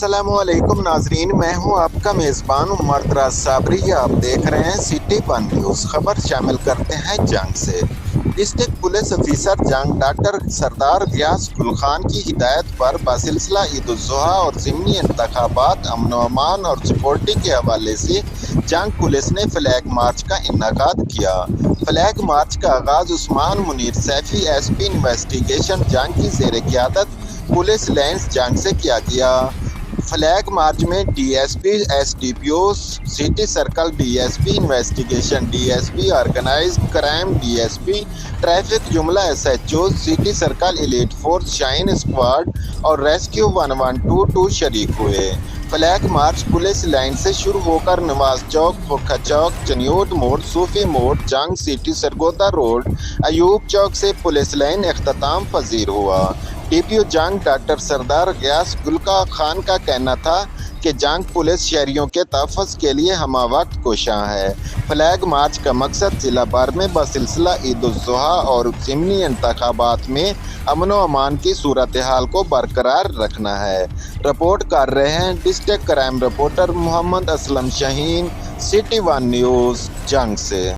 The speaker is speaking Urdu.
السلام علیکم ناظرین، میں ہوں آپ کا میزبان عمر دراز صابری۔ آپ دیکھ رہے ہیں سٹی ون نیوز۔ خبر شامل کرتے ہیں جنگ سے۔ ڈسٹرکٹ پولیس افیسر جنگ ڈاکٹر سردار غیاث گل خان کی ہدایت پر بسلسلہ عید الاضحیٰ اور ضمنی انتخابات امن و امان اور سیکورٹی کے حوالے سے جنگ پولیس نے فلیگ مارچ کا انعقاد کیا۔ فلیگ مارچ کا آغاز Usman Munir Saifi S P investigation جنگ کی زیر قیادت پولیس لائنز جنگ سے کیا گیا۔ فلیگ مارچ میں D S P S D P O city circle, D S P investigation, D S P organized crime, D S P traffic, جملہ S H O city circle, elite force, شائن اسکواڈ اور ریسکیو 1122 شریک ہوئے۔ فلیگ مارچ پولیس لائن سے شروع ہو کر نواز چوک، پھوکھا چوک، چنیوٹ موڑ، صوفی موڑ، جنگ سٹی، سرگودا روڈ، ایوب چوک سے پولیس لائن اختتام پذیر ہوا۔ ڈی پی او جنگ ڈاکٹر سردار غیاث گل خان کا کہنا تھا کہ جنگ پولیس شہریوں کے تحفظ کے لیے ہمہ وقت کوشاں ہے۔ فلیگ مارچ کا مقصد ضلع بھر میں بسلسلہ عید الاضحیٰ اور ضمنی انتخابات میں امن و امان کی صورتحال کو برقرار رکھنا ہے۔ رپورٹ کر رہے ہیں ڈسٹرکٹ کرائم رپورٹر محمد اسلم شاہین، سٹی ون نیوز، جنگ سے۔